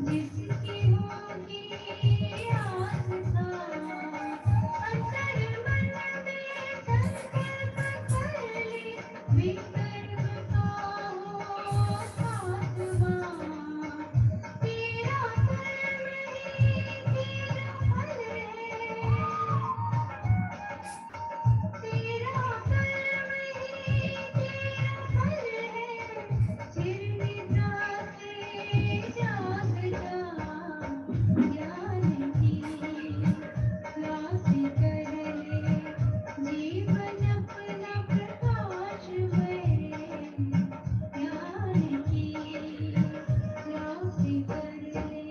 जिसकी होगी आस्था, अंतर मन में संकल्प कर ले, विकल्प का हो खात्मा। तेरा कर्म ही तेरा फल है, तेरा कर्म ही तेरा फल है। चिर निद्रा से जाग जा, ज्ञान की क्लास कर ले, जीवन अपना प्रकाश में, ज्ञान की क्लास कर ले।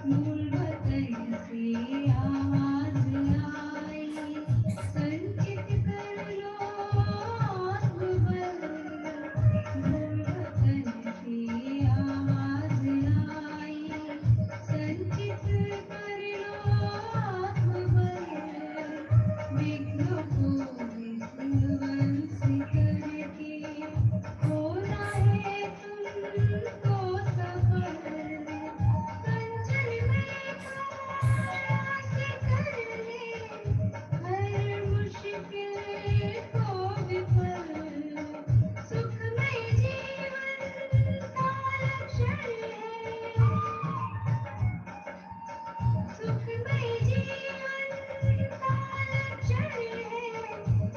मूलवत से आवाज आई, संचित कर लो आत्मबल। मूलवत से आवाज आई, संचित कर लो आत्मबल। विघ्नों को विध्वंस करके होना है तुमको सफल। कंचन में प्रयास कर ले, हर मुश्किल को विफल। सुखमय जीवन का लक्षण है, सुखमय जीवन का लक्षण है,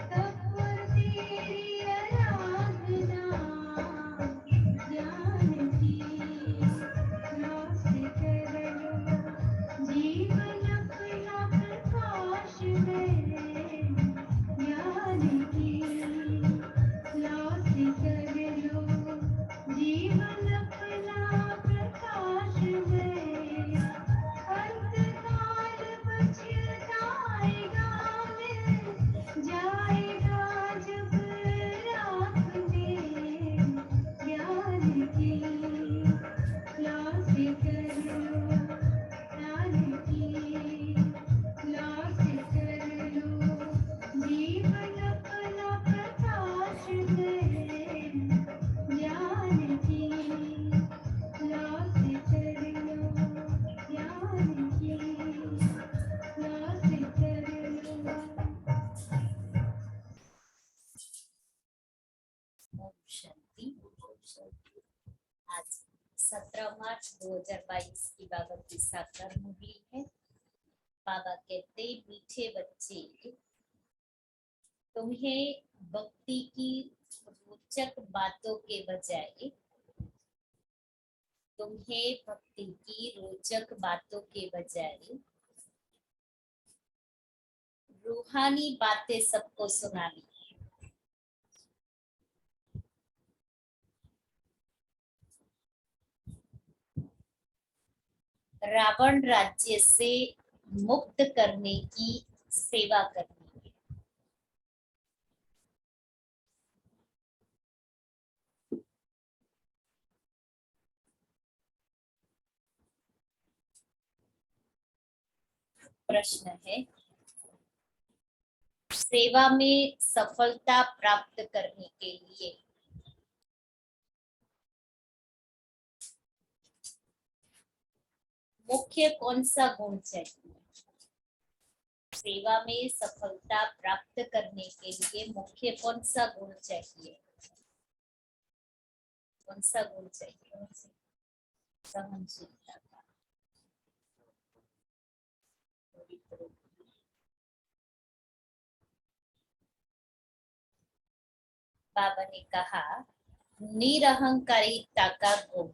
तब पर तेरी आराधना, ज्ञान की क्लास कर लो, जीवन अपना प्रकाश में, ज्ञान की क्लास कर लो, जीवन अपना प्रकाश में। अंतकाल पछताएगा, मिल जाएगा जब रात में, ज्ञान की क्लास कर लो, ज्ञान की क्लास कर लो, जीवन अपना प्रकाश में, ज्ञान की क्लास कर लो, ज्ञान की क्लास कर लो। ओम शांति। आज 17 मार्च 2022 की बाबा की साकार मुरली है। बाबा कहते, मीठे बच्चे, तुम्हें भक्ति की रोचक बातों के बजाय, तुम्हें भक्ति की रोचक बातों के बजाय रूहानी बातें सबको सुनानी। रावण राज्य से मुक्त करने की सेवा करनी है। प्रश्न है, सेवा में सफलता प्राप्त करने के लिए मुख्य कौन सा गुण चाहिए? सेवा में सफलता प्राप्त करने के लिए मुख्य कौन सा गुण चाहिए? कौन सा गुण चाहिए? सहनशीलता का। बाबा ने कहा, निरहंकारिता का गुण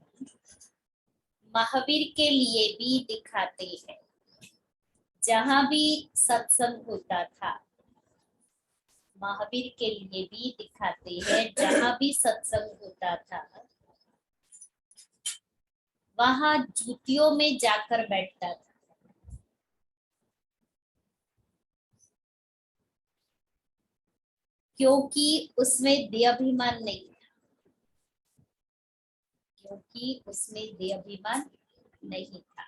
महावीर के लिए भी दिखाते हैं। जहां भी सत्संग होता था, महावीर के लिए भी दिखाते हैं, जहां भी सत्संग होता था वहां जूतियों में जाकर बैठता था। क्योंकि उसमें देहाभिमान नहीं था। क्योंकि उसमें देहाभिमान नहीं था।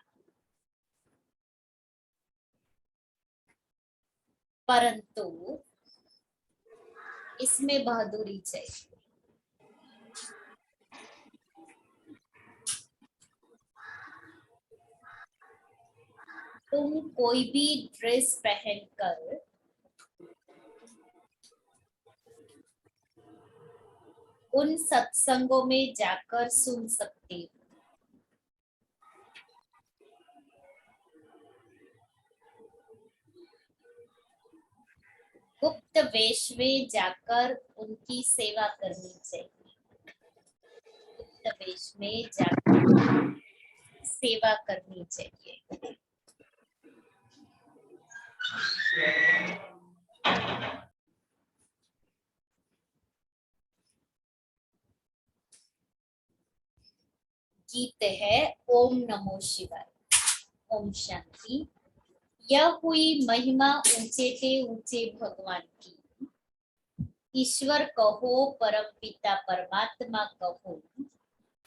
परंतु इसमें बहादुरी चाहिए। तुम कोई भी ड्रेस पहनकर उन सत्संगों में जाकर सुन सकते हो। गुप्त वेश में जाकर उनकी सेवा करनी चाहिए। गुप्त वेश में जाकर सेवा करनी चाहिए। गीत है ओम नमो शिवाय। ओम शांति। यह हुई महिमा ऊंचे से ऊंचे भगवान की। ईश्वर कहो, परम पिता परमात्मा कहो,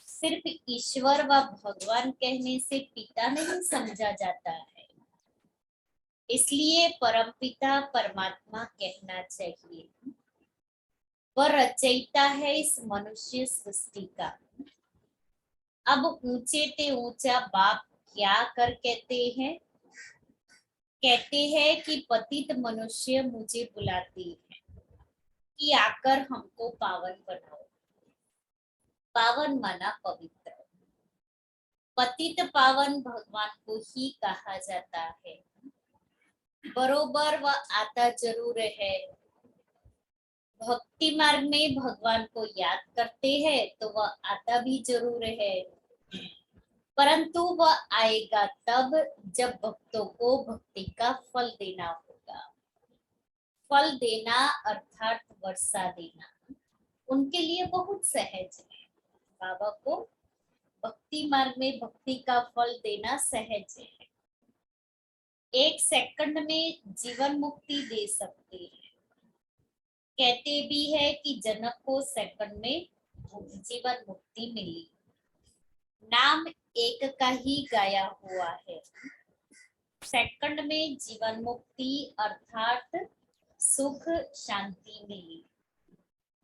सिर्फ ईश्वर व भगवान कहने से पिता नहीं समझा जाता है, इसलिए परम पिता परमात्मा कहना चाहिए। वह रचयिता है इस मनुष्य सृष्टि का। अब ऊंचे ते ऊंचा बाप क्या कर कहते हैं? कहते हैं कि पतित मनुष्य मुझे बुलाते हैं कि आकर हमको पावन बनाओ। पावन माना पवित्र। पतित पावन भगवान को ही कहा जाता है। बरोबर वह आता जरूर है। भक्ति मार्ग में भगवान को याद करते हैं तो वह आता भी जरूर है, परंतु वह आएगा तब जब भक्तों को भक्ति का फल देना होगा। फल देना अर्थात वर्षा देना उनके लिए बहुत सहज है। बाबा को भक्ति मार्ग में भक्ति का फल देना सहज है। 1 सेकंड में जीवन मुक्ति दे सकते हैं। कहते भी है कि जनक को सेकंड में जीवन मुक्ति मिली। नाम एक का ही गाया हुआ है। सेकंड में जीवन मुक्ति अर्थात सुख शांति मिली।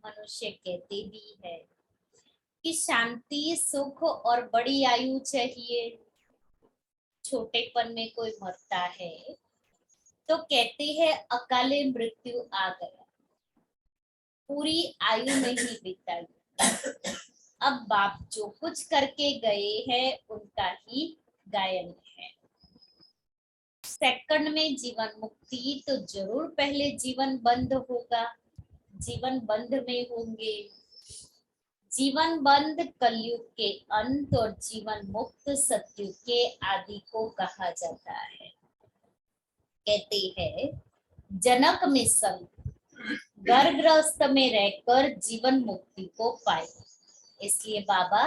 मनुष्य कहते भी है कि शांति सुख और बड़ी आयु चाहिए। छोटेपन में कोई मरता है तो कहते हैं अकाले मृत्यु आ गया, पूरी आयु नहीं बिताई। अब बाप जो कुछ करके गए हैं उनका ही गायन है। सेकंड में जीवन मुक्ति तो जरूर पहले जीवन बंद होगा। जीवन बंद में होंगे। जीवन बंद कलयुग के अंत और जीवन मुक्त सतयुग के आदि को कहा जाता है। कहते हैं जनक में संत गर्भगृहस्थ में रहकर जीवन मुक्ति को पाए, इसलिए बाबा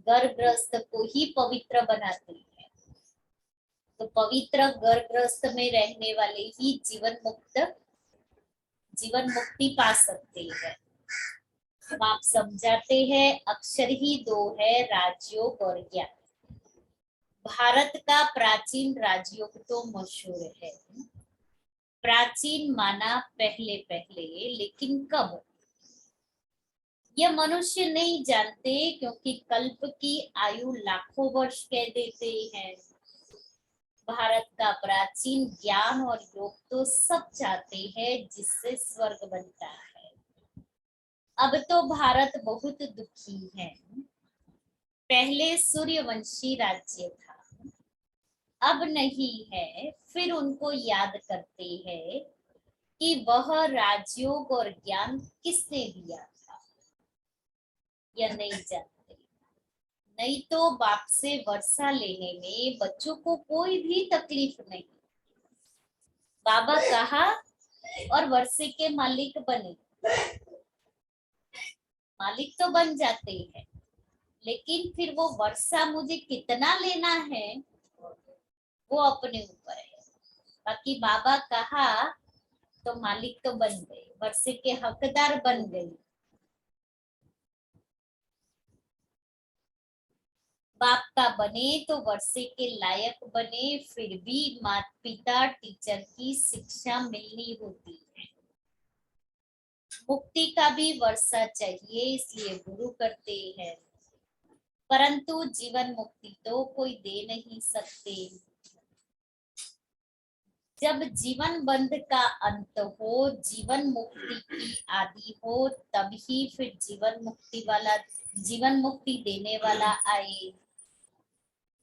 गर्भगृहस्थ को ही पवित्र बनाते हैं। तो पवित्र गर्भगृहस्थ में रहने वाले ही जीवन मुक्ति पा सकते हैं। आप समझाते हैं अक्षर ही 2 है, राजयोग और ज्ञान। भारत का प्राचीन राजयोग तो मशहूर है। प्राचीन माना पहले पहले, लेकिन कब यह मनुष्य नहीं जानते, क्योंकि कल्प की आयु लाखों वर्ष कह देते हैं। भारत का प्राचीन ज्ञान और योग तो सब चाहते हैं जिससे स्वर्ग बनता है। अब तो भारत बहुत दुखी है। पहले सूर्यवंशी राज्य था, अब नहीं है। फिर उनको याद करते हैं कि वह राजयोग और ज्ञान किसने दिया था, यह नहीं जानते। नहीं तो बाप से वर्षा लेने में बच्चों को कोई भी तकलीफ नहीं। बाबा कहा और वर्षे के मालिक बने। मालिक तो बन जाते हैं, लेकिन फिर वो वर्षा मुझे कितना लेना है वो अपने ऊपर है। बाकी बाबा कहा तो मालिक तो बन गए, वर्षे के हकदार बन गए। बाप का बने तो वर्षे के लायक बने, फिर भी माता पिता टीचर की शिक्षा मिलनी होती है। मुक्ति का भी वर्षा चाहिए, इसलिए गुरु करते हैं, परंतु जीवन मुक्ति तो कोई दे नहीं सकते। जब जीवन बंध का अंत हो, जीवन मुक्ति की आदि हो, तभी फिर जीवन मुक्ति देने वाला आए।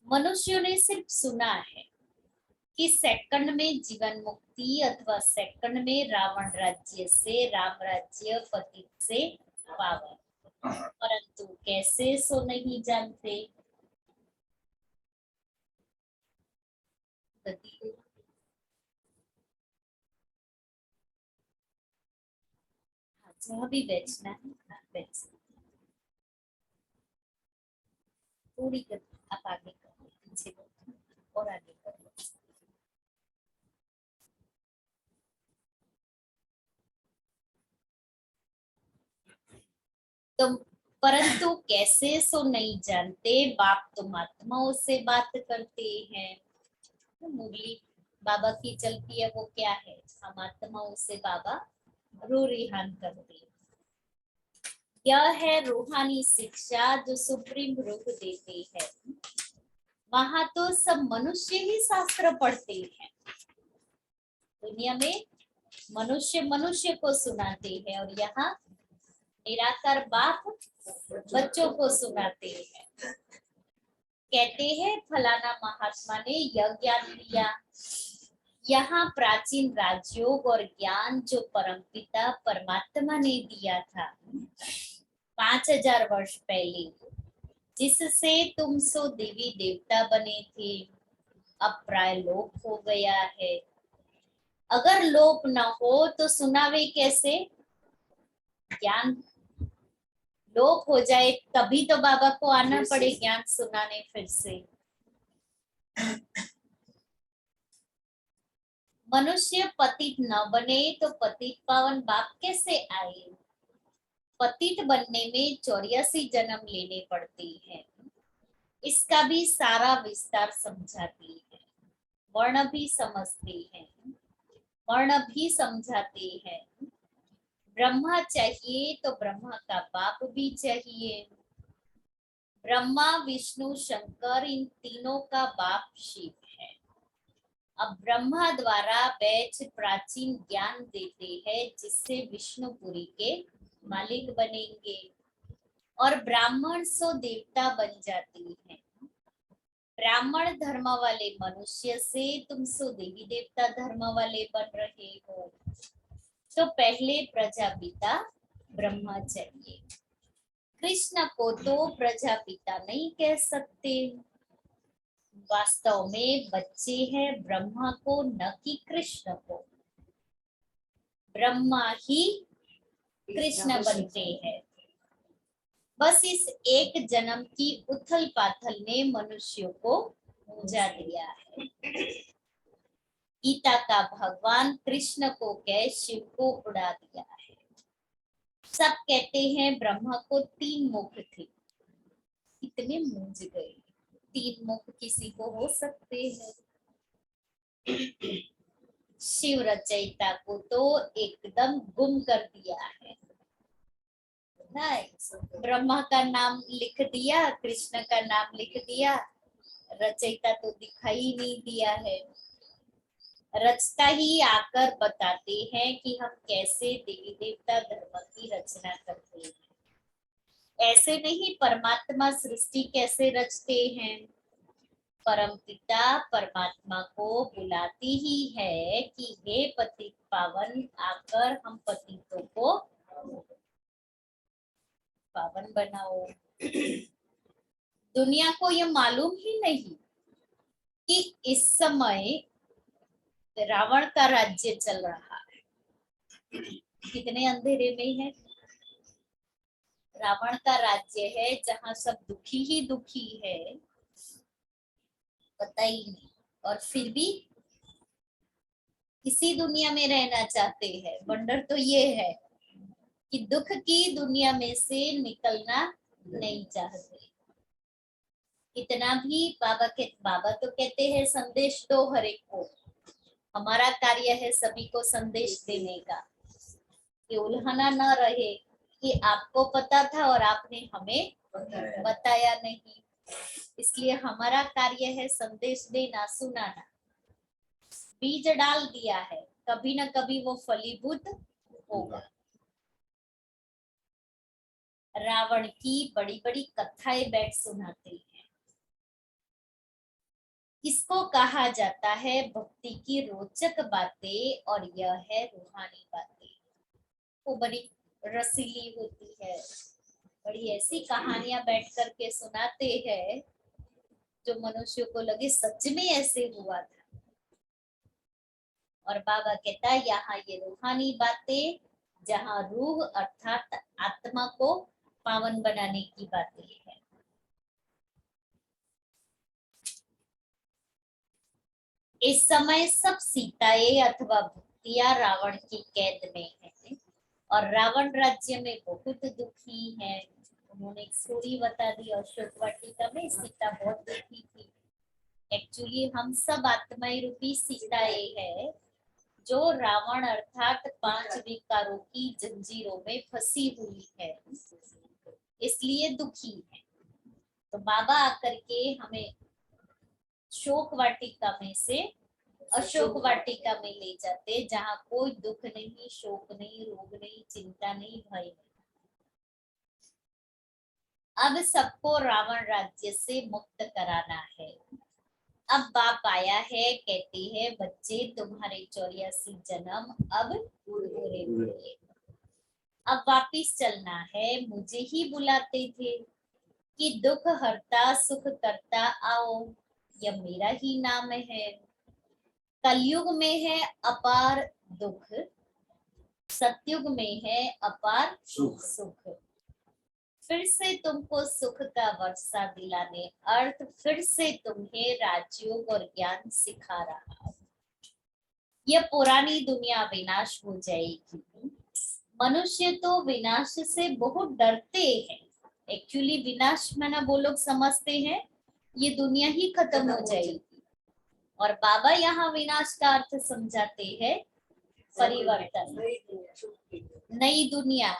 मनुष्यों ने सिर्फ सुना है कि सेकंड में जीवन मुक्ति अथवा सेकंड में रावण राज्य से राम राज्य पतित से पावन, परंतु कैसे सो नहीं जानते। जहाँ भी बेचना है बेच, थोड़ी कर, आप आगे कर लो, पीछे कर और आगे कर लो। तो परंतु कैसे सो नहीं जानते, बाप तुम आत्माओं से बात करते हैं। तो मुरली बाबा की चलती है, वो क्या है, हम आत्माओं से बाबा रू रिहान करते हैं। यह है रूहानी शिक्षा जो सुप्रीम रूप देते हैं। वहां तो सब मनुष्य ही शास्त्र पढ़ते हैं। दुनिया में मनुष्य मनुष्य को सुनाते हैं, और यहाँ निराकार बाप बच्चों को सुनाते हैं। कहते हैं फलाना महात्मा ने यह ज्ञान दिया। यहाँ प्राचीन राजयोग और ज्ञान जो परमपिता परमात्मा ने दिया था 5000 वर्ष पहले, जिससे तुम सो देवी देवता बने थे, अब प्राय लोप हो गया है। अगर लोप न हो तो सुनावे कैसे। ज्ञान लोप हो जाए तभी तो बाबा को आना पड़े ज्ञान सुनाने फिर से। मनुष्य पतित न बने तो पतित पावन बाप कैसे आए। पतित बनने में 84 जन्म लेने पड़ते हैं। इसका भी सारा विस्तार समझाती है। वर्ण भी समझते हैं, वर्ण भी समझाते हैं। ब्रह्मा चाहिए तो ब्रह्मा का बाप भी चाहिए। ब्रह्मा विष्णु शंकर इन तीनों का बाप शिव है। अब ब्रह्मा द्वारा बैच प्राचीन ज्ञान देते हैं, जिससे विष्णुपुरी के मालिक बनेंगे, और ब्राह्मण सो देवता बन जाती हैं। ब्राह्मण धर्म वाले मनुष्य से तुम सो देवी देवता धर्म वाले बन रहे हो। तो पहले प्रजापिता ब्रह्मा चाहिए। कृष्ण को तो प्रजापिता नहीं कह सकते, वास्तव में बच्चे हैं ब्रह्मा को, न कि कृष्ण को। ब्रह्मा ही कृष्ण बनते हैं। बस इस एक जन्म की उथल पाथल ने मनुष्यों को ऊंचा दिया है। गीता का भगवान कृष्ण को कह शिव को उड़ा दिया है। सब कहते हैं ब्रह्मा को 3 मुख थे, इतने मूंझ गए। 3 मुख किसी को हो सकते हैं। शिव रचयिता को तो एकदम गुम कर दिया है। ब्रह्मा का नाम लिख दिया, कृष्ण का नाम लिख दिया, रचयिता तो दिखाई नहीं दिया है। रचता ही आकर बताते हैं कि हम कैसे देवी देवता धर्म की रचना करते हैं। ऐसे नहीं परमात्मा सृष्टि कैसे रचते हैं। परमपिता परमात्मा को बुलाती ही है कि हे पतित पावन, आकर हम पतितों को पावन बनाओ। दुनिया को ये मालूम ही नहीं कि इस समय रावण का राज्य चल रहा है। कितने अंधेरे में है। रावण का राज्य है जहां सब दुखी ही दुखी है, पता ही नहीं, और फिर भी इसी दुनिया में रहना चाहते हैं। वंडर तो ये है कि दुख की दुनिया में से निकलना नहीं चाहते। कितना भी बाबा तो कहते हैं संदेश दो हर एक को। हमारा कार्य है सभी को संदेश देने का, कि उल्हाना न रहे कि आपको पता था और आपने हमें बताया नहीं। इसलिए हमारा कार्य है संदेश देना, सुनाना। बीज डाल दिया है, कभी ना कभी वो फलीभूत होगा। रावण की बड़ी बड़ी कथाएं बैठ सुनाते हैं। इसको कहा जाता है भक्ति की रोचक बातें, और यह है रूहानी बातें। वो बड़ी रसीली होती है, बड़ी ऐसी कहानियां बैठ करके सुनाते हैं जो मनुष्य को लगे सच में ऐसे हुआ था। और बाबा कहता है यहाँ ये रूहानी बातें, जहाँ रूह अर्थात आत्मा को पावन बनाने की बातें है। इस समय सब सीताएं अथवा भक्तियां रावण की कैद में है, और रावण राज्य में बहुत दुखी है। उन्होंने एक स्टोरी बता दी अशोक वाटिका में, सीता बहुत दुखी थी। एक्चुअली हम सब आत्माएं रूपी सीताएं है, जो रावण अर्थात 5 विकारों की जंजीरों में फंसी हुई है, इसलिए दुखी है। तो बाबा आकर के हमें शोक वाटिका में से अशोक वाटिका में ले जाते, जहाँ कोई दुख नहीं, शोक नहीं, रोग नहीं, चिंता नहीं, भय नहीं। अब सबको रावण राज्य से मुक्त कराना है। अब बाप आया है, कहती है बच्चे तुम्हारे 84 जन्म अब पूरे हुए, अब वापिस चलना है। मुझे ही बुलाते थे कि दुख हरता सुख करता आओ, यह मेरा ही नाम है। कलयुग में है अपार दुख, सतयुग में है अपार सुख। फिर से तुमको सुख का वर्षा दिलाने अर्थ फिर से तुम्हें राजयोग और ज्ञान सिखा रहा हूं। यह पुरानी दुनिया विनाश हो जाएगी। मनुष्य तो विनाश से बहुत डरते हैं। एक्चुअली विनाश माना वो लोग समझते हैं ये दुनिया ही खत्म हो जाएगी, और बाबा यहाँ विनाश का अर्थ समझाते हैं परिवर्तन। नई दुनिया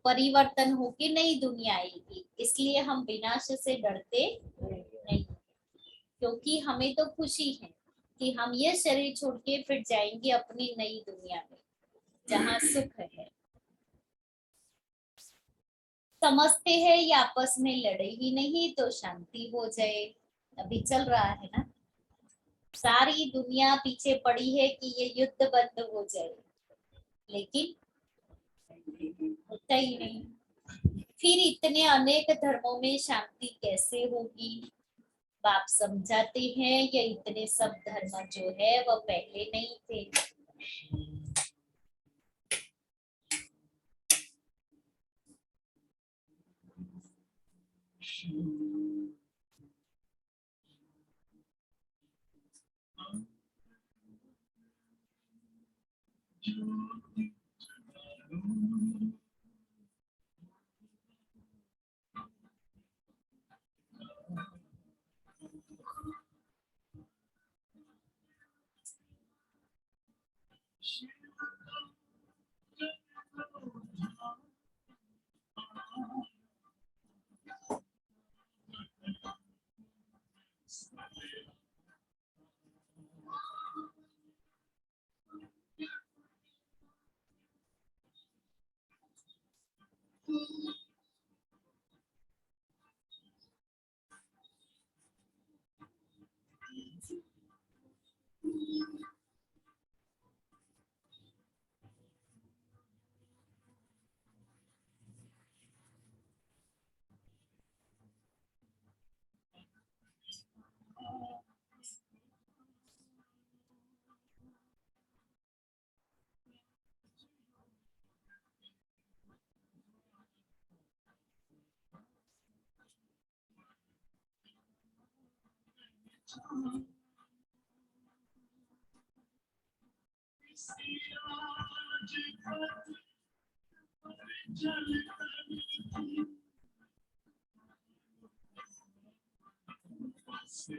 परिवर्तन होके नई दुनिया आएगी, इसलिए हम विनाश से डरते नहीं, क्योंकि हमें तो खुशी है कि हम ये शरीर छोड़ के फिर जाएंगे अपनी नई दुनिया में, जहाँ सुख है। समझते हैं ये आपस में लड़े ही नहीं तो शांति हो जाए। अभी चल रहा है ना, सारी दुनिया पीछे पड़ी है कि ये युद्ध बंद हो जाए, लेकिन होता ही नहीं। फिर इतने अनेक धर्मों में शांति कैसे होगी? बाप समझाते हैं ये इतने सब धर्म जो है वो पहले नहीं थे। तो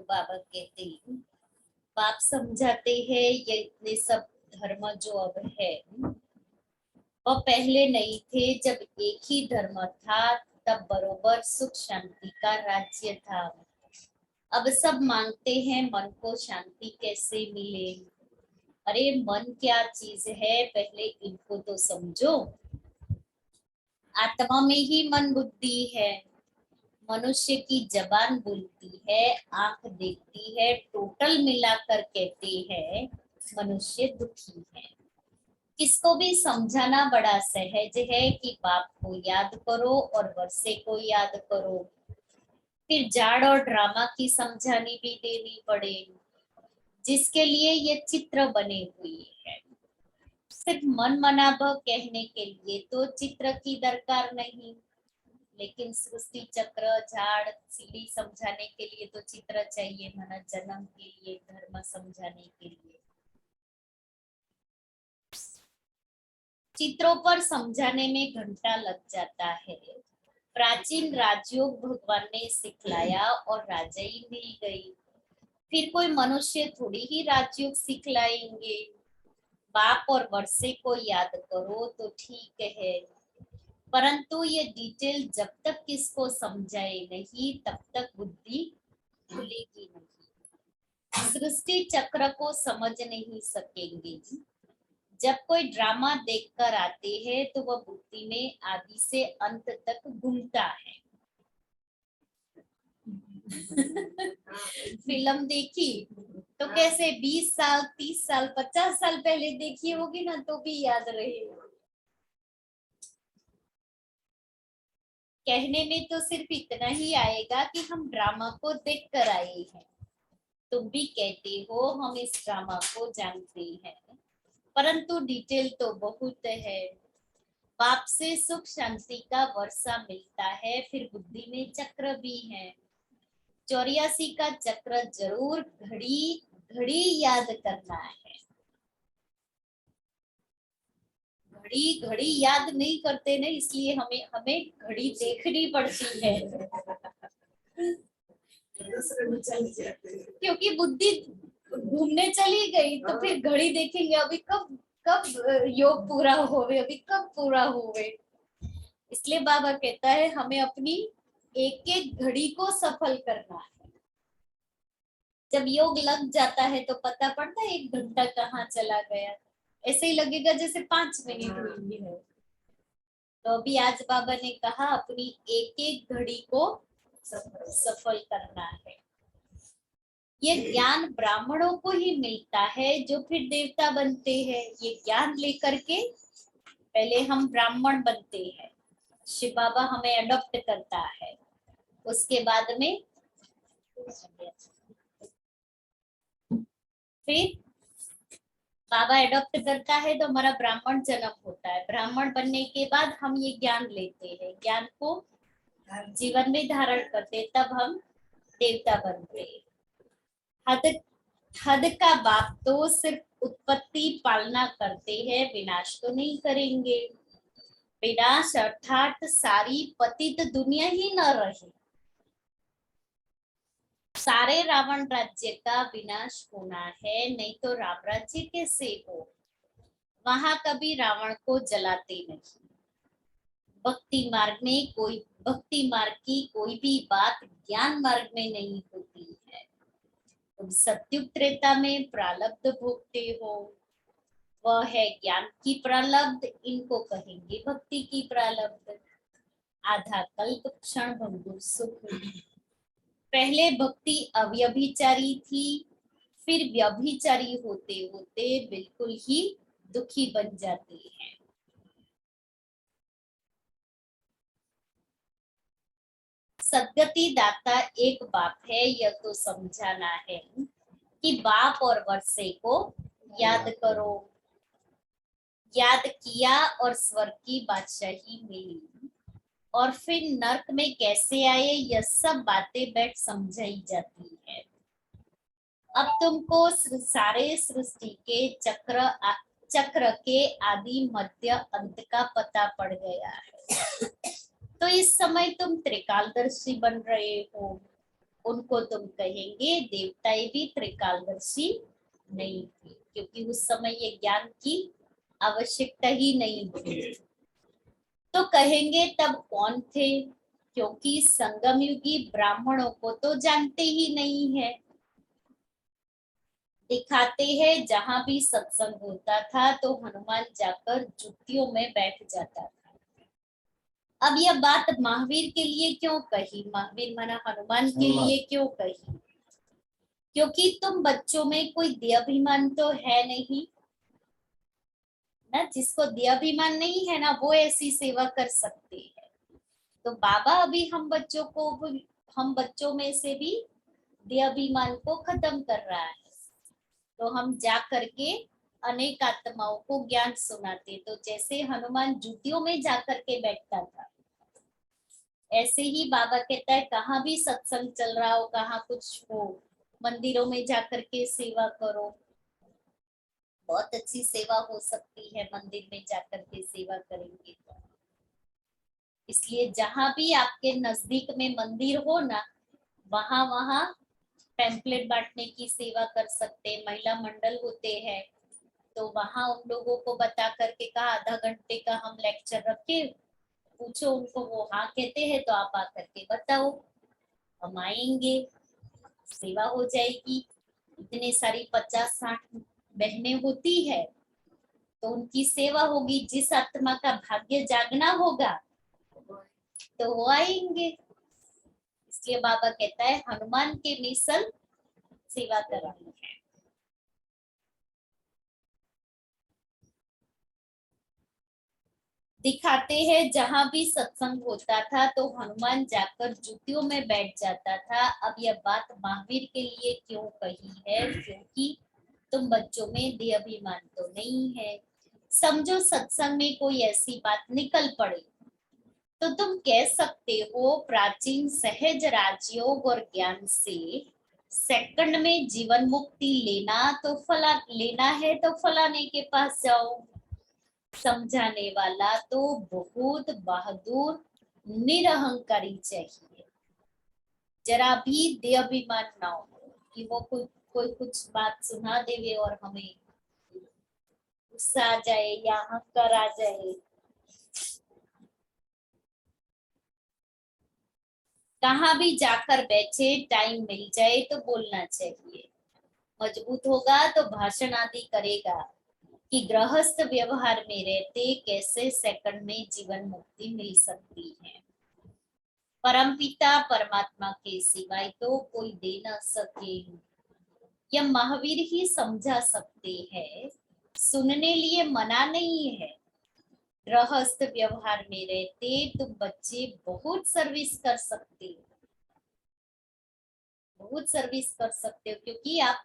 बाबा कहते हैं, बाप समझाते हैं ये सब धर्म जो अब है वह पहले नहीं थे। जब एक ही धर्म था तब बरोबर सुख शांति का राज्य था। अब सब मांगते हैं मन को शांति कैसे मिले। अरे मन क्या चीज है, पहले इनको तो समझो। आत्मा में ही मन बुद्धि है। मनुष्य की जबान बोलती है, आंख देखती है, टोटल मिलाकर कहते हैं मनुष्य दुखी है। किसको भी समझाना बड़ा सहज है कि बाप को याद करो और वर्षे को याद करो। फिर जाड़ और ड्रामा की समझानी भी देनी पड़े, जिसके लिए ये चित्र बने हुए हैं। सिर्फ मन मनाभ कहने के लिए तो चित्र की दरकार नहीं, लेकिन सृष्टि चक्र झाड़ सीढ़ी समझाने के लिए तो चित्र चाहिए। माना जन्म के लिए, धर्म समझाने के लिए चित्रों पर समझाने में घंटा लग जाता है। प्राचीन राजयोग भगवान ने सिखलाया और राजाई मिल गई। फिर कोई मनुष्य थोड़ी ही राजयोग सिखलाएंगे। बाप और वर्षे को याद करो तो ठीक है, परंतु ये डिटेल जब तक किसको समझाए नहीं तब तक बुद्धि खुलेगी नहीं। सृष्टि चक्र को समझ नहीं सकेंगे। जब कोई ड्रामा देखकर आते हैं तो वह बुद्धि में आदि से अंत तक घूमता है। फिल्म देखी तो कैसे 20 साल 30 साल 50 साल पहले देखी होगी ना, तो भी याद रहेगा। कहने में तो सिर्फ इतना ही आएगा कि हम ड्रामा को देख कर आए हैं। तुम भी कहते हो हम इस ड्रामा को जानते हैं, परंतु डिटेल तो बहुत है। बाप से सुख शांति का वर्षा मिलता है। फिर बुद्धि में चक्र भी है। 84 का चक्र जरूर घड़ी घड़ी याद करना है। घड़ी घड़ी याद नहीं करते ना, इसलिए हमें हमें घड़ी देखनी पड़ती है। क्योंकि बुद्धि घूमने चली गई तो फिर घड़ी देखेंगे अभी कब कब योग पूरा होवे, अभी कब पूरा होवे। इसलिए बाबा कहता है हमें अपनी एक एक घड़ी को सफल करना है। जब योग लग जाता है तो पता पड़ता है 1 घंटा कहाँ चला गया। ऐसे ही लगेगा जैसे 5 मिनट हुई है। तो अभी आज बाबा ने कहा अपनी एक एक घड़ी को सफल करना है। ये ज्ञान ब्राह्मणों को ही मिलता है जो फिर देवता बनते हैं। ये ज्ञान लेकर के पहले हम ब्राह्मण बनते हैं, शिव बाबा हमें अडॉप्ट करता है, उसके बाद में फिर बाबा अडॉप्ट करता है तो हमारा ब्राह्मण जन्म होता है। ब्राह्मण बनने के बाद हम ये ज्ञान लेते हैं, ज्ञान को जीवन में धारण करते, तब हम देवता बनते हैं। हद हद का बाप तो सिर्फ उत्पत्ति पालना करते हैं, विनाश तो नहीं करेंगे। विनाश अर्थात सारी पतित दुनिया ही न रहे, सारे रावण राज्य का विनाश होना है, नहीं तो राम राज्य कैसे हो। वहां कभी रावण को जलाते नहीं। भक्ति मार्ग की कोई भी बात ज्ञान मार्ग में नहीं होती है। तुम सत्युग त्रेता में प्रारब्ध भोगते हो, वह है ज्ञान की प्रारब्ध, इनको कहेंगे भक्ति की प्रारब्ध। आधा कल्प क्षण भंगुर सुख। पहले भक्ति अव्यभिचारी थी, फिर व्यभिचारी होते होते बिल्कुल ही दुखी बन जाती है। सदगति दाता एक बाप है, यह तो समझाना है कि बाप और वर्षे को याद करो। याद किया और स्वर्ग की बादशाही मिली, और फिर नर्क में कैसे आए, यह सब बातें बैठ समझाई जाती है। अब तुमको सारे सृष्टि के चक्र के आदि मध्य अंत का पता पड़ गया है। तो इस समय तुम त्रिकालदर्शी बन रहे हो। उनको तुम कहेंगे देवताएं भी त्रिकालदर्शी नहीं थे, क्योंकि उस समय ये ज्ञान की आवश्यकता ही नहीं थी। तो कहेंगे तब कौन थे, क्योंकि संगम युगी ब्राह्मणों को तो जानते ही नहीं है। दिखाते हैं जहां भी सत्संग होता था तो हनुमान जाकर जुतियों में बैठ जाता था। अब यह बात महावीर के लिए क्यों कही, महावीर माना हनुमान के लिए क्यों कही, क्योंकि तुम बच्चों में कोई देहाभिमान तो है नहीं ना। जिसको देहाभिमान नहीं है ना, वो ऐसी सेवा कर सकते हैं। तो बाबा अभी हम बच्चों में से भी देहाभिमान को खत्म कर रहा है। तो हम जा करके अनेक आत्माओं को ज्ञान सुनाते। तो जैसे हनुमान जूतियों में जाकर के बैठता था, ऐसे ही बाबा कहता है कहाँ भी सत्संग चल रहा हो, कहाँ कुछ हो, मंदिरों में जाकर के सेवा करो। बहुत अच्छी सेवा हो सकती है, मंदिर में जाकर के सेवा करेंगे तो। इसलिए जहां भी आपके नजदीक में मंदिर हो ना, वहां वहां पैम्पलेट बांटने की सेवा कर सकते हैं। महिला मंडल होते हैं तो वहां उन लोगों को बता करके कहा आधा घंटे का हम लेक्चर रखे, पूछो उनको, वो हाँ कहते हैं तो आप आकर के बताओ, हम आएंगे, सेवा हो जाएगी। इतने सारी 50-60 बहनें होती है तो उनकी सेवा होगी। जिस आत्मा का भाग्य जागना होगा तो वो आएंगे। इसलिए बाबा कहता है हनुमान के मिसल सेवा करनी है। दिखाते हैं जहां भी सत्संग होता था तो हनुमान जाकर जूतियों में बैठ जाता था। अब यह बात महावीर के लिए क्यों कही है, क्योंकि तुम बच्चों में देहाभिमान तो नहीं है। समझो सत्संग में कोई ऐसी बात निकल पड़े तो तुम कह सकते हो प्राचीन सहज राजयोग और ज्ञान से सेकंड में जीवन मुक्ति लेना है तो फलाने के पास जाओ। समझाने वाला तो बहुत बहादुर निरहंकारी चाहिए, जरा भी देहाभिमान ना हो कि वो कोई कुछ बात सुना देवे और हमें गुस्सा आ जाए या अहंकार आ जाए। कहाँ भी जाकर बैठे, टाइम मिल जाए तो बोलना चाहिए। मजबूत होगा तो भाषण आदि करेगा कि गृहस्थ व्यवहार में रहते कैसे सेकंड में जीवन मुक्ति मिल सकती है। परमपिता परमात्मा के सिवाय तो कोई दे न सके। यह महावीर ही समझा सकते हैं, सुनने लिए मना नहीं है। गृहस्थ व्यवहार में रहते तुम बच्चे बहुत सर्विस कर सकते हो, बहुत सर्विस कर सकते हो, क्योंकि आप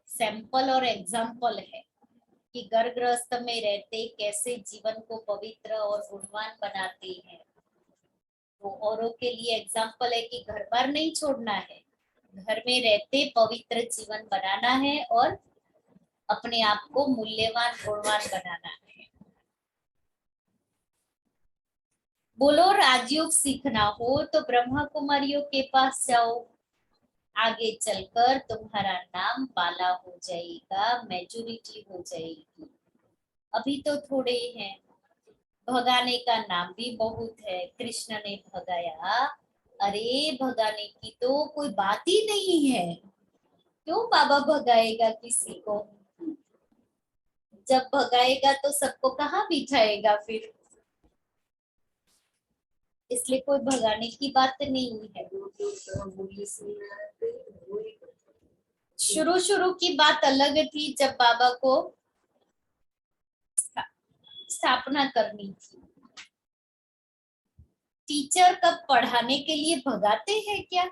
सैंपल और एग्जाम्पल है कि घर गृहस्थ में रहते कैसे जीवन को पवित्र और गुणवान बनाते हैं। तो औरों के लिए एग्जाम्पल है कि घर बार नहीं छोड़ना है, घर में रहते पवित्र जीवन बनाना है और अपने आप को मूल्यवान गुणवान बनाना है। बोलो राजयोग सीखना हो तो ब्रह्मा कुमारियों के पास जाओ, आगे चलकर तुम्हारा नाम बाला हो जाएगा, मेजोरिटी हो जाएगी। अभी तो थोड़े हैं, भगाने का नाम भी बहुत है। कृष्ण ने भगाया, अरे भगाने की तो कोई बात ही नहीं है, क्यों बाबा भगाएगा किसी को? जब भगाएगा तो सबको कहाँ बिठाएगा फिर? इसलिए कोई भगाने की बात नहीं है। शुरू शुरू की बात अलग थी, जब बाबा को स्थापना करनी थी। टीचर कब पढ़ाने के लिए भगाते हैं क्या?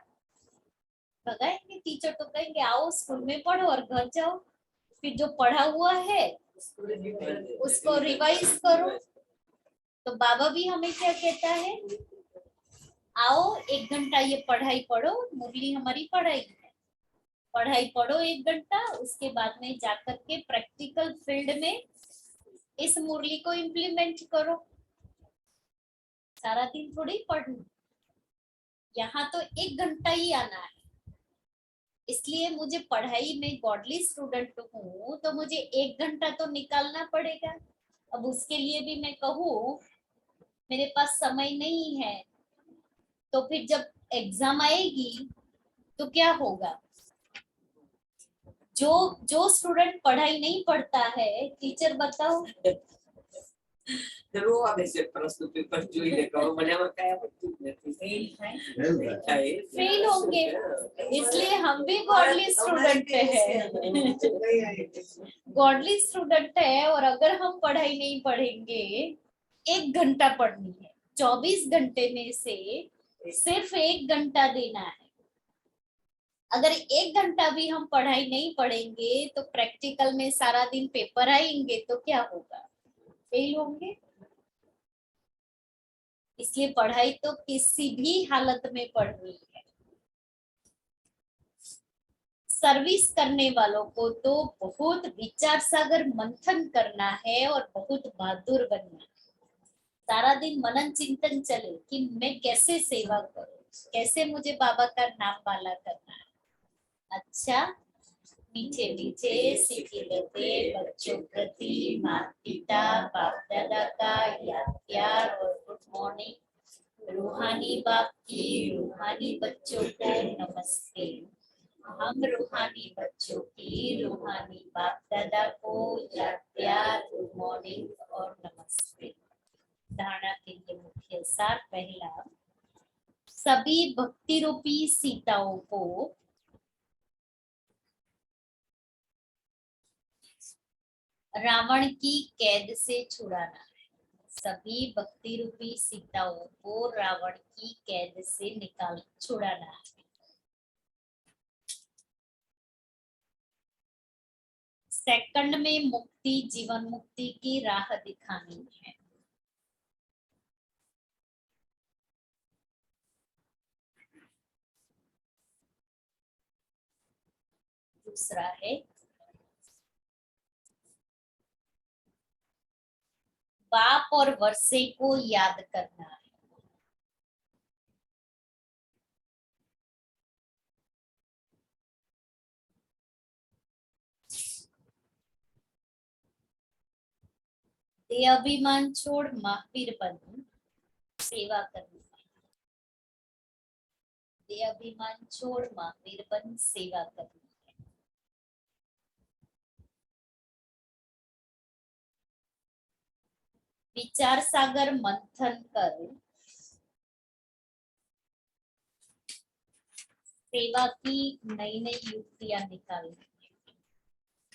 भगाएंगे टीचर तो कहेंगे आओ स्कूल में पढ़ो और घर जाओ, फिर जो पढ़ा हुआ है उसको रिवाइज करो। तो बाबा भी हमें क्या कहता है, आओ 1 घंटा ये पढ़ाई पढ़ो, मुरली हमारी पढ़ाई है, पढ़ाई पढ़ो 1 घंटा, उसके बाद में जाकर के प्रैक्टिकल फील्ड में इस मुरली को इम्प्लीमेंट करो। सारा दिन थोड़ी पढ़ना, यहाँ तो 1 घंटा ही आना है। इसलिए मुझे पढ़ाई में गॉडली स्टूडेंट हूँ तो मुझे 1 घंटा तो निकालना पड़ेगा। अब उसके लिए भी मैं कहूँ मेरे पास समय नहीं है, तो फिर जब एग्जाम आएगी तो क्या होगा? जो जो स्टूडेंट पढ़ाई नहीं पढ़ता है, टीचर बताओ, Pero a veces para su paper चोरी देखा हो मैंने बताया फेल होंगे। इसलिए हम भी गॉडली स्टूडेंट है, गॉडली स्टूडेंट है, और अगर हम पढ़ाई नहीं पढ़ेंगे, 1 घंटा पढ़नी है, 24 घंटे में से सिर्फ 1 घंटा देना है। अगर 1 घंटा भी हम पढ़ाई नहीं पढ़ेंगे तो प्रैक्टिकल में सारा दिन पेपर आएंगे तो क्या होगा? फेल होंगे। इसलिए पढ़ाई तो किसी भी हालत में पढ़नी है। सर्विस करने वालों को तो बहुत विचार सागर मंथन करना है और बहुत बहादुर बनना है। सारा दिन मनन चिंतन चले कि मैं कैसे सेवा करूं, कैसे मुझे बाबा का नाम वाला करना है। अच्छा, मीठे मीठे सिखिलते बच्चों प्रति माता पिता बाप दादा का याद प्यार और गुड मॉर्निंग। रूहानी बाप की रूहानी बच्चों को नमस्ते। हम रूहानी बच्चों की रूहानी बाप दादा को याद प्यार, गुड मॉर्निंग और नमस्ते। धारणा के लिए मुख्य सार, पहला, सभी भक्ति रूपी सीताओं को रावण की कैद से छुड़ाना है। सभी भक्ति रूपी सीताओं को रावण की कैद से छुड़ाना है। सेकंड में मुक्ति, जीवन मुक्ति की राह दिखानी है। दूसरा है बाप और वर्षे को याद करना है। देह अभिमान छोड़ महावीर बन सेवा करनी है। देह अभिमान छोड़ महावीर बन सेवा करनी है। विचार सागर मंथन कर सेवा की नई नई युक्तियां निकालनी है।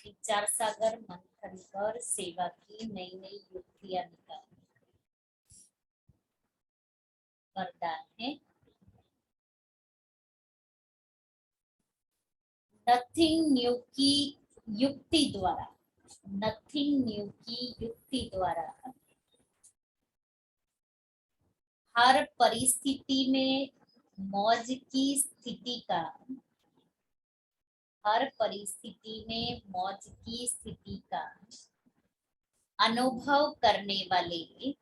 विचार सागर मंथन कर सेवा की नई नई युक्तियां निकाल। वरदान है नथिंग न्यू की युक्ति द्वारा, नथिंग न्यू की युक्ति द्वारा हर परिस्थिति में मौज की स्थिति का, हर परिस्थिति में मौज की स्थिति का अनुभव करने वाले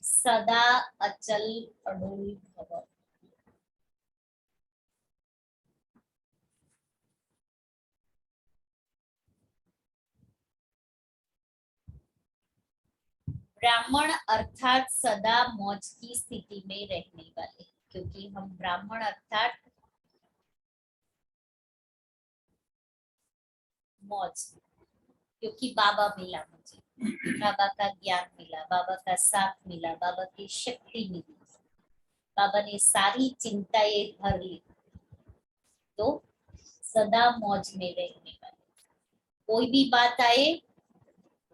सदा अचल अडोल भव। ब्राह्मण अर्थात सदा मौज की स्थिति में रहने वाले, क्योंकि हम ब्राह्मण अर्थात मौज, क्योंकि बाबा मिला मुझे, बाबा का ज्ञान मिला, बाबा का साथ मिला, बाबा की शक्ति मिली, बाबा ने सारी चिंताएं भर ली, तो सदा मौज में रहने वाले। कोई भी बात आए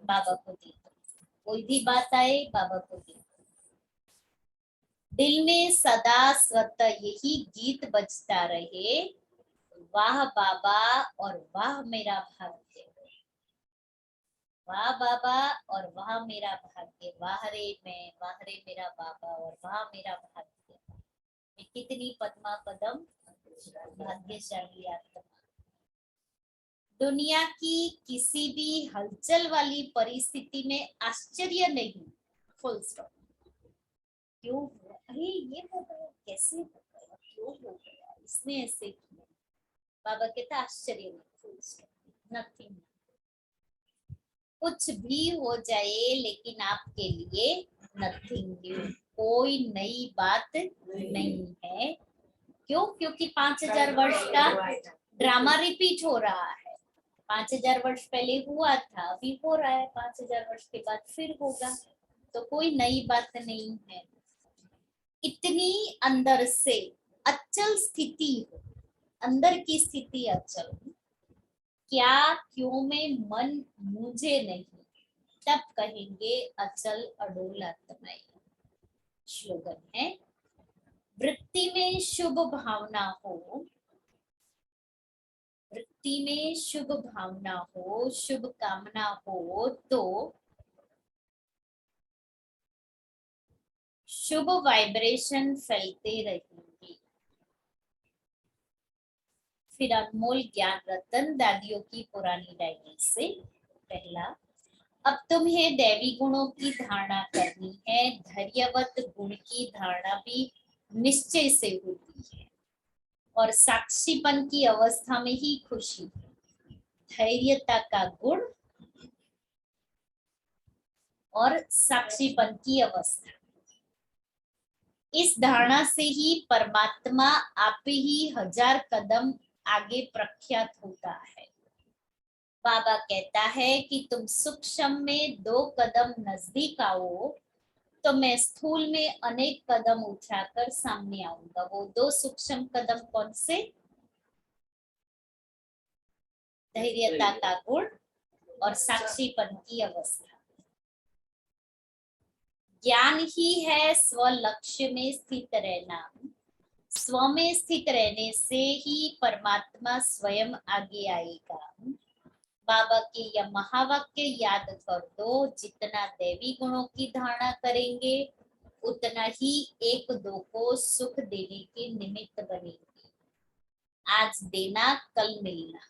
बाबा को दे दो, कोई भी बात आए बाबा को दे दो। दिल में सदा स्वतः यही गीत बजता रहे, वाह बाबा और वाह मेरा भाग्य, वाह बाबा और वाह मेरा भाग्य, वाह रे मैं, वाह रे मेरा बाबा और वाह मेरा भाग्य। मैं कितनी पद्मा पदम भाग्यशाली आत्मा। दुनिया की किसी भी हलचल वाली परिस्थिति में आश्चर्य नहीं, फुल स्टॉप। क्यों हुआ, अरे ये हो गया, कैसे हो गया, क्यों हो गया, इसने ऐसे किया, बाबा कहता आश्चर्य नहीं, फुल स्टॉप, नथिंग। कुछ भी हो जाए लेकिन आपके लिए नथिंग न्यू, कोई नई बात नहीं है। क्यों? क्योंकि 5000 वर्ष का ड्रामा रिपीट हो रहा है। 5000 वर्ष पहले हुआ था, अभी हो रहा है, 5000 वर्ष के बाद फिर होगा, तो कोई नई बात नहीं है। इतनी अंदर से अचल स्थिति हो, अंदर की स्थिति अचल, क्या क्यों में मन मुझे नहीं, तब कहेंगे अचल अडोल आत्माएं। स्लोगन है वृत्ति में शुभ भावना हो, वृत्ति में शुभ भावना हो, शुभ कामना हो तो शुभ वाइब्रेशन फैलते रहेंगे। फिर अनमोल ज्ञान रतन दादियों की पुरानी डायरी से पहला, अब तुम्हें दैवी गुणों की धारणा करनी है, धैर्यवत गुण की धारणा भी निश्चय से होती है और साक्षीपन की अवस्था में ही खुशी है। धैर्यता का गुण और साक्षीपन की अवस्था, इस धारणा से ही परमात्मा आप ही 1000 कदम आगे प्रख्यात होता है। बाबा कहता है कि तुम सूक्ष्म में 2 कदम नजदीक आओ तो मैं स्थूल में अनेक कदम उठाकर सामने आऊंगा। वो 2 सूक्ष्म कदम कौन से? धैर्यता का गुण और साक्षीपन की अवस्था। ज्ञान ही है स्व लक्ष्य में स्थित रहना, स्व में स्थित रहने से ही परमात्मा स्वयं आगे आएगा। बाबा के यह महावाक्य याद कर दो, जितना दैवी गुणों की धारणा करेंगे उतना ही 1-2 को सुख देने के निमित्त बनेंगे। आज देना कल मिलना,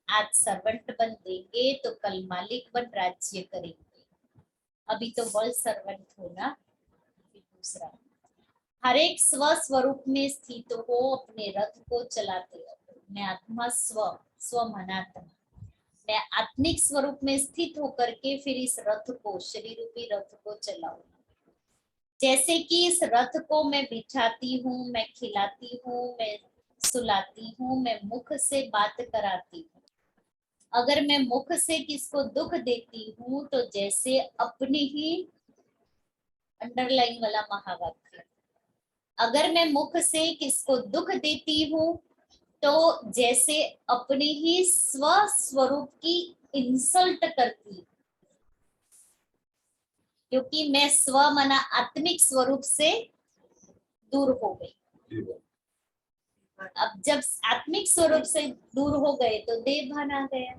आज सर्वेंट बन देंगे तो कल मालिक बन राज्य करेंगे। अभी तो वर्ल्ड सर्वेंट होना। दूसरा, हर एक स्व स्वरूप में स्थित हो, अपने रथ को चलाते रहो। मैं आत्मा स्व मनात्मा, मैं आत्मिक स्वरूप में स्थित होकर के फिर इस रथ को, शरीर रूपी रथ को चलाऊंगा। जैसे कि इस रथ को मैं बिठाती हूँ, मैं खिलाती हूँ, मैं सुलाती हूँ, मैं मुख से बात कराती हूँ। अगर मैं मुख से किसको दुख देती हूँ तो जैसे अपने ही, अंडरलाइन वाला महावाक्य, अगर मैं मुख से किसको दुख देती हूँ तो जैसे अपने ही स्व स्वरूप की इंसल्ट करती, क्योंकि मैं स्व मना आत्मिक स्वरूप से दूर हो गई। अब जब आत्मिक स्वरूप से दूर हो गए तो देह भान आ गया।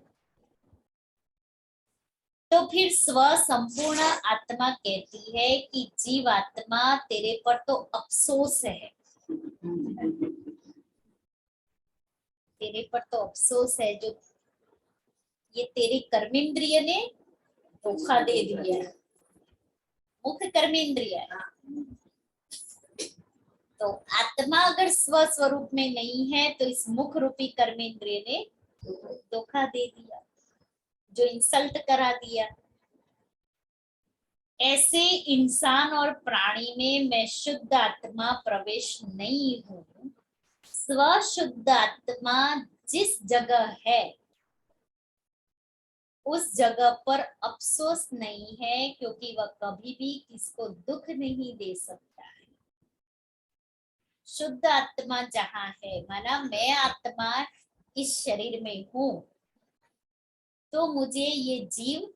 तो फिर स्व संपूर्ण आत्मा कहती है कि जीव आत्मा तेरे पर तो अफसोस है, तेरे पर तो अफसोस है, जो ये तेरे कर्मेंद्रिय ने धोखा दे दिया। मुख कर्मेंद्रिय है, तो आत्मा अगर स्व स्वरूप में नहीं है तो इस मुख रूपी कर्मेंद्रिय ने धोखा दे दिया, जो इंसल्ट करा दिया। ऐसे इंसान और प्राणी में मैं शुद्ध आत्मा प्रवेश नहीं हूं। स्व शुद्ध आत्मा जिस जगह है उस जगह पर अफसोस नहीं है, क्योंकि वह कभी भी किसको दुख नहीं दे सकता है। शुद्ध आत्मा जहां है, माना मैं आत्मा इस शरीर में हूं, तो मुझे ये जीव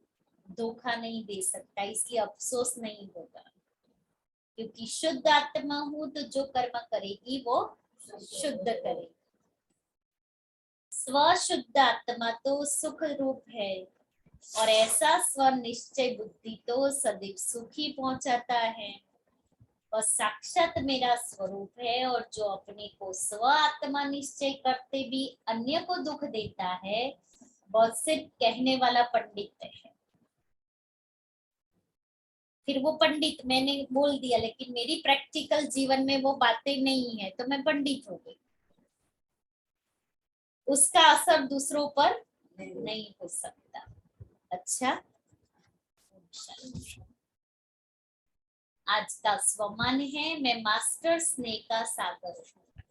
धोखा नहीं दे सकता, इसलिए अफसोस नहीं होगा, क्योंकि शुद्ध आत्मा हूं तो जो कर्म करेगी वो शुद्ध करेगी। स्व शुद्ध आत्मा तो सुख रूप है, और ऐसा स्व निश्चय बुद्धि तो सदैव सुख ही पहुंचाता है, और साक्षात मेरा स्वरूप है। और जो अपने को स्व आत्मा निश्चय करते भी अन्य को दुख देता है, वह सिर्फ कहने वाला पंडित है। फिर वो पंडित, मैंने बोल दिया लेकिन मेरी प्रैक्टिकल जीवन में वो बातें नहीं है, तो मैं पंडित हो गई, उसका असर दूसरों पर नहीं हो सकता। अच्छा, आज का स्वमान है, मैं मास्टर स्नेह का सागर हूँ।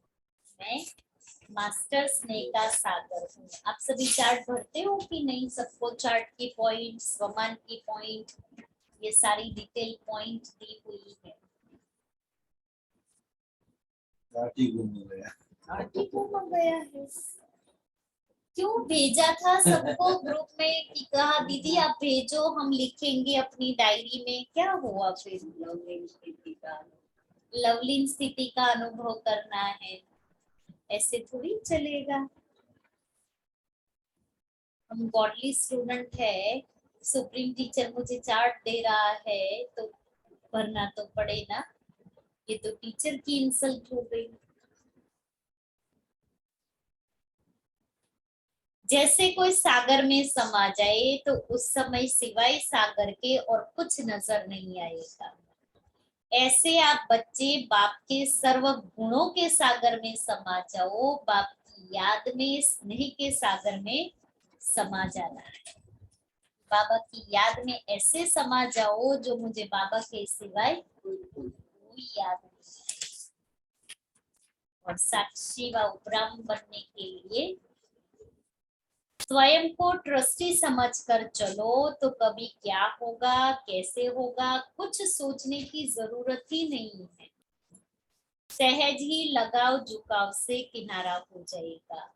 मैं मास्टर स्नेह का सागर हूँ। आप सभी चार्ट भरते हो कि नहीं? सबको चार्ट की पॉइंट, स्वमान की पॉइंट, ये सारी डिटेल पॉइंट दी हुई है। गुम हो गया। गुम हो गया है। क्यों भेजा था सबको ग्रुप में कि कहा दीदी आप भेजो, हम लिखेंगे अपनी डायरी में। क्या हुआ फिर? लवलीन स्थिति का अनुभव करना है, ऐसे थोड़ी चलेगा। हम गॉडली स्टूडेंट है, सुप्रीम टीचर मुझे चार्ट दे रहा है तो भरना तो पड़े ना। ये तो टीचर की इंसल्ट हो गई। जैसे कोई सागर में समा जाए तो उस समय सिवाय सागर के और कुछ नजर नहीं आएगा। ऐसे आप बच्चे बाप के सर्व गुणों के सागर में समा जाओ, बाप की याद में, स्नेह के सागर में समा जाना है। बाबा की याद में ऐसे समा जाओ जो मुझे बाबा के सिवाय कोई याद नहीं है। और साक्षी व उपराम बनने के लिए स्वयं को ट्रस्टी समझकर चलो, तो कभी क्या होगा, कैसे होगा, कुछ सोचने की जरूरत ही नहीं है। सहज ही लगाव झुकाव से किनारा हो जाएगा।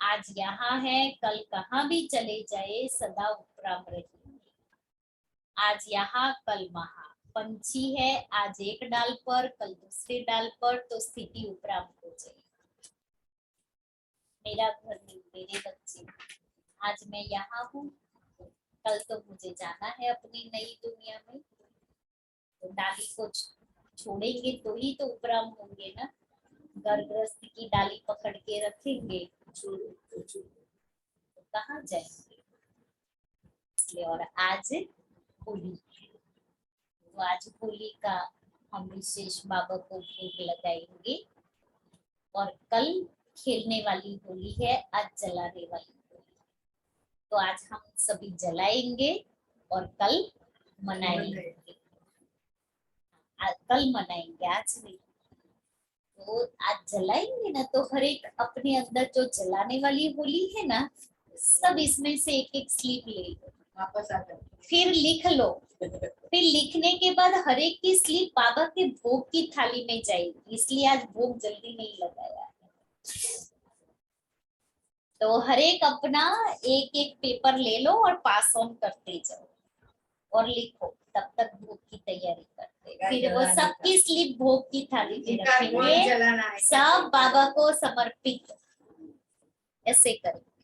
आज यहाँ है, कल कहाँ भी चले जाए, सदा उपराम रहेंगे। आज यहाँ कल वहाँ। पंछी है, आज एक डाल पर कल दूसरे डाल पर, तो स्थिति उपराम हो जाएगी। मेरा घर नहीं, मेरे बच्चे। आज मैं यहाँ हूँ, कल तो मुझे जाना है अपनी नई दुनिया में, तो डाली को छोड़ेंगे तो ही तो उपराम होंगे ना। घर गृहस्थ की डाली पकड़ के रखेंगे तो कहाँ जाएंगे। इसलिए और आज होली है, तो आज होली का हम विशेष बाबा को भोग लगाएंगे। और कल खेलने वाली होली है, आज जलाने वाली होली। तो आज हम सभी जलाएंगे और कल मनाएंगे। कल मनाएंगे, आज नहीं। तो आज जलाएंगे ना, तो हर एक अपने अंदर जो जलाने वाली होली है ना, सब इसमें से एक एक स्लिप ले लो, वापस आ जाओ, फिर लिख लो। फिर लिखने के बाद हर एक की स्लिप बाबा के भोग की थाली में जाएगी। इसलिए आज भोग जल्दी नहीं लगाया है। तो हर एक अपना एक एक पेपर ले लो और पास ऑन करते जाओ और लिखो, तब तक भोग की तैयारी करते। फिर वो सबकी स्लिप भोग की थाली पे रखेंगे, सब बाबा को समर्पित, ऐसे करेंगे।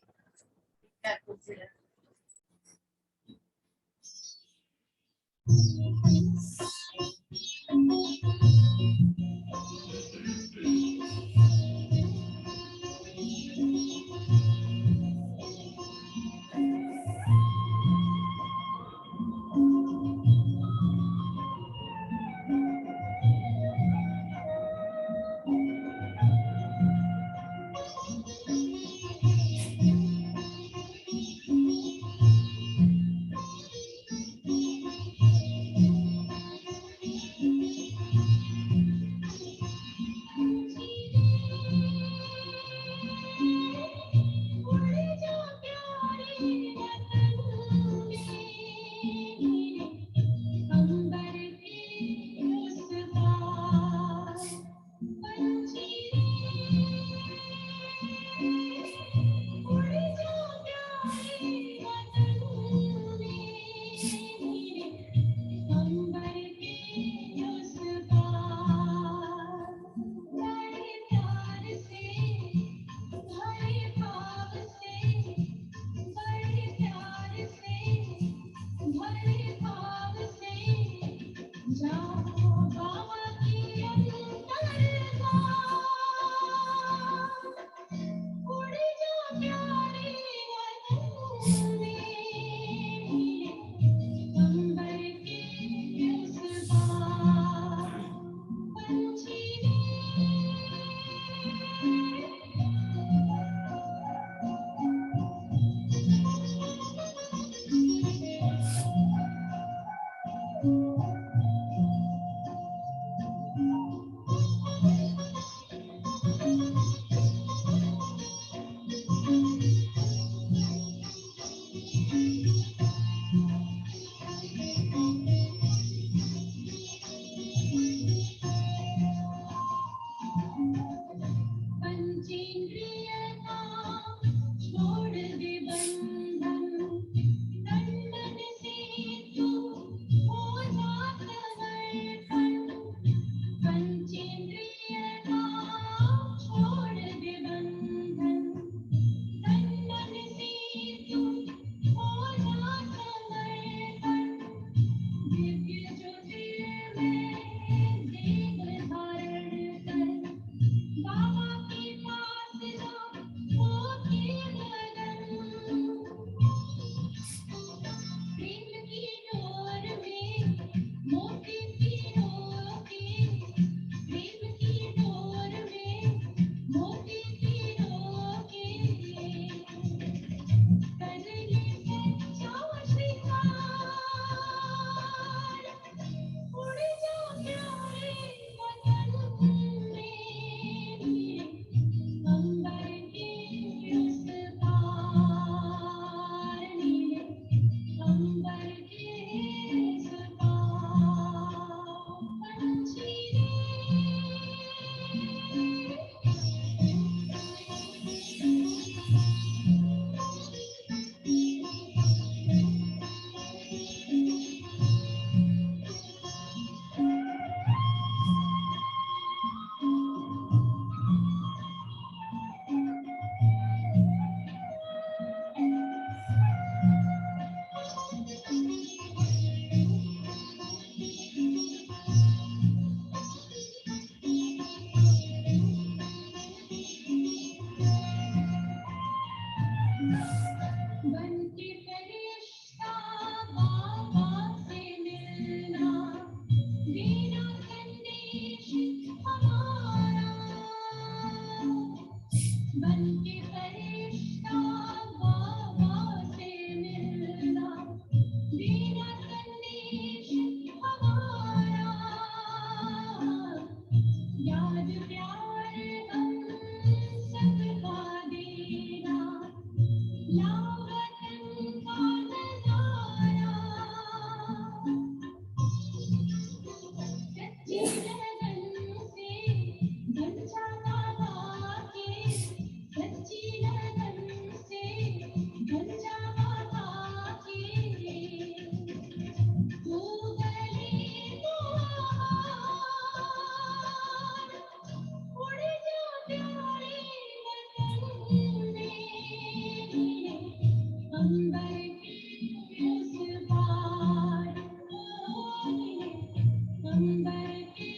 अंबर के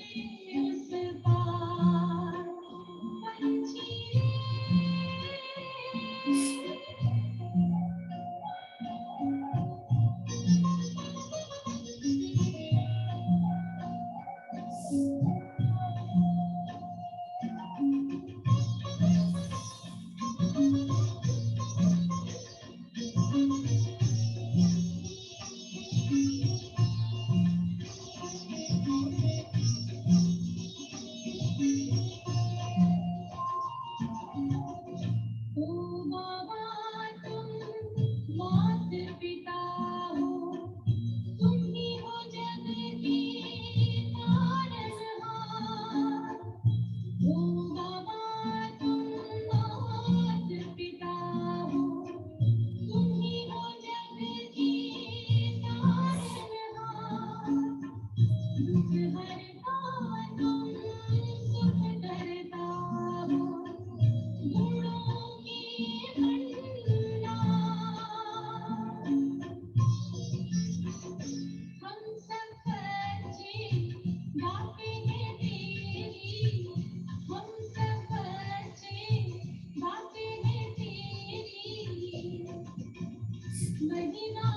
उस पार पंछी ओ बाबा तुम मात पिता हो, तुम ही हो जग के तारनहार। ओ बाबा तुम मात पिता हो, तुम ही हो जग के तारनहार। दुख हरता तुम सुख करता हो, गुणों के भंडार। हम सब बच्चे गाते हैं तेरी, हम सब बच्चे गाते हैं तेरी महिमा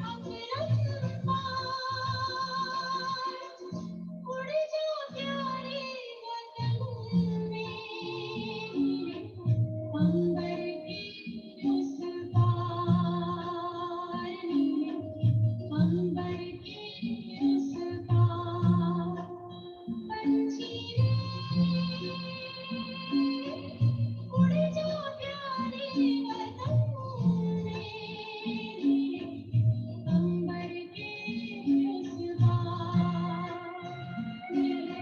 अपरंपार। उड़ जा प्यारे वतन मेरे, अंबर के उस पार मेरे, अंबर के उस पार पंछी उड़ जा प्यारे वतन मेरे, अंबर के उस पार मेरे,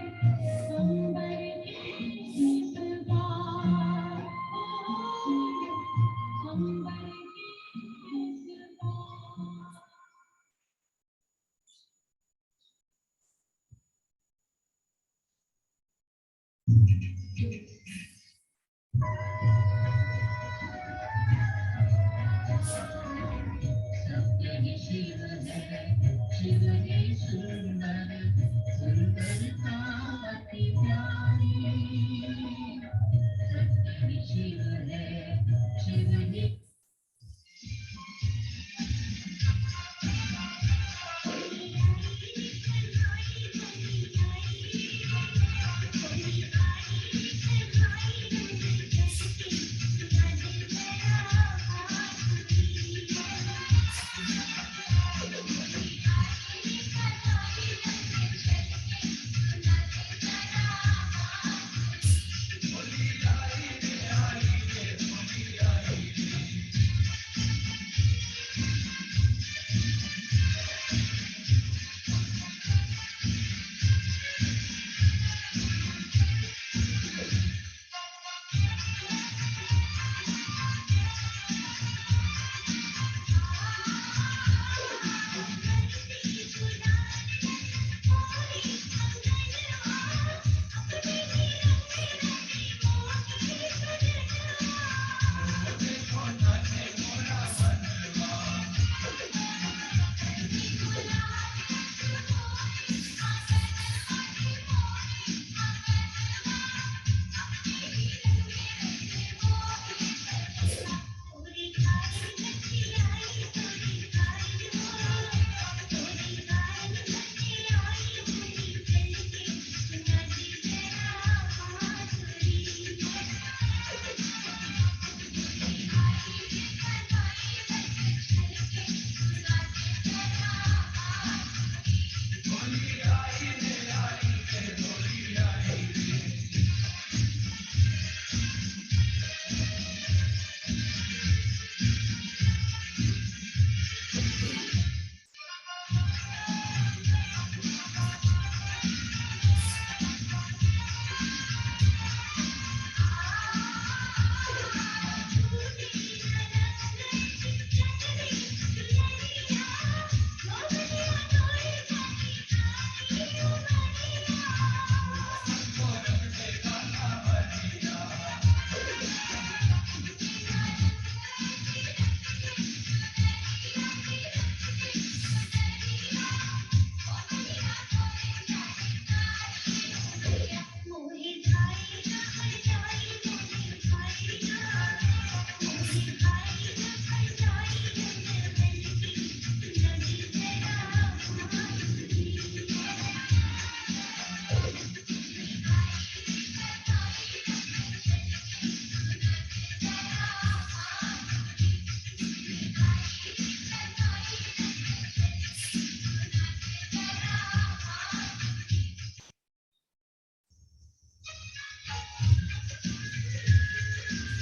अंबर के उस पार, अंबर के उस पार।